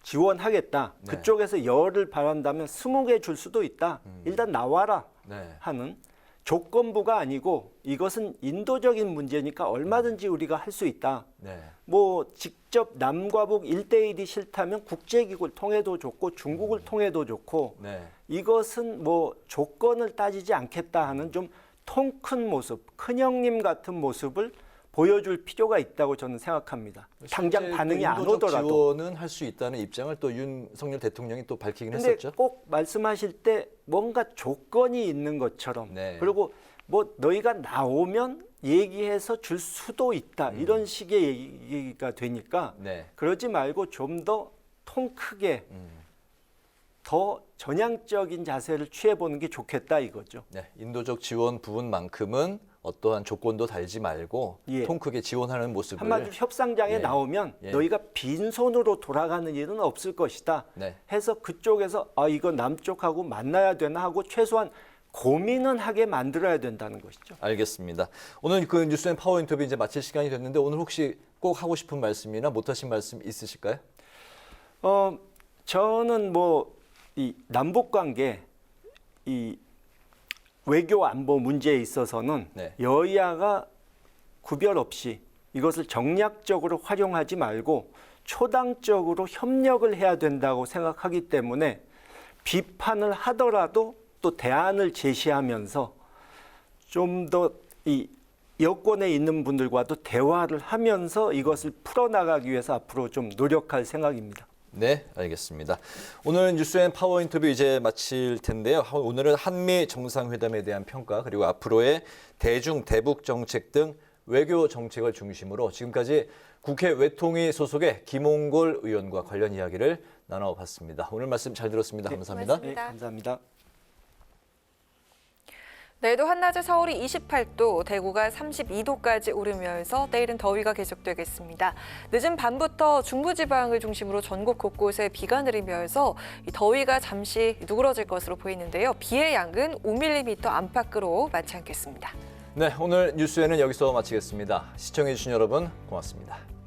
지원하겠다. 네. 그쪽에서 열을 발한다면 20개 줄 수도 있다. 일단 나와라 네. 하는 조건부가 아니고 이것은 인도적인 문제니까 얼마든지 우리가 할 수 있다. 네. 뭐 직접 남과 북 1대1이 싫다면 국제기구를 통해도 좋고 중국을 통해도 좋고 네. 이것은 뭐 조건을 따지지 않겠다 하는 좀 통 큰 모습, 큰형님 같은 모습을 보여줄 필요가 있다고 저는 생각합니다. 당장 반응이 안 인도적 오더라도. 지원은 할 수 있다는 입장을 또 윤석열 대통령이 또 밝히긴 근데 했었죠. 꼭 말씀하실 때 뭔가 조건이 있는 것처럼 네. 그리고 뭐 너희가 나오면 얘기해서 줄 수도 있다 이런 식의 얘기가 되니까 네. 그러지 말고 좀 더 통 크게 더 전향적인 자세를 취해보는 게 좋겠다 이거죠. 네. 인도적 지원 부분만큼은 어떠한 조건도 달지 말고 예. 통 크게 지원하는 모습을 한마디로 협상장에 예. 나오면 예. 너희가 빈손으로 돌아가는 일은 없을 것이다 네. 해서 그쪽에서 이거 남쪽하고 만나야 되나 하고 최소한 고민은 하게 만들어야 된다는 것이죠. 알겠습니다. 오늘 그 뉴스앤 파워 인터뷰 이제 마칠 시간이 됐는데 오늘 혹시 꼭 하고 싶은 말씀이나 못하신 말씀 있으실까요? 저는 뭐 이 남북 관계 이 외교 안보 문제에 있어서는 네. 여야가 구별 없이 이것을 정략적으로 활용하지 말고 초당적으로 협력을 해야 된다고 생각하기 때문에 비판을 하더라도 또 대안을 제시하면서 좀 더 이 여권에 있는 분들과도 대화를 하면서 이것을 풀어나가기 위해서 앞으로 좀 노력할 생각입니다. 네, 알겠습니다. 오늘 뉴스앤 파워 인터뷰 이제 마칠 텐데요. 오늘은 한미 정상회담에 대한 평가 그리고 앞으로의 대중 대북 정책 등 외교 정책을 중심으로 지금까지 국회 외통위 소속의 김홍골 의원과 관련 이야기를 나눠봤습니다. 오늘 말씀 잘 들었습니다. 감사합니다. 네, 감사합니다. 내일도 한낮에 서울이 28도, 대구가 32도까지 오르면서 내일은 더위가 계속되겠습니다. 늦은 밤부터 중부지방을 중심으로 전국 곳곳에 비가 내리면서 이 더위가 잠시 누그러질 것으로 보이는데요. 비의 양은 5mm 안팎으로 많지 않겠습니다. 네, 오늘 뉴스에는 여기서 마치겠습니다. 시청해주신 여러분 고맙습니다.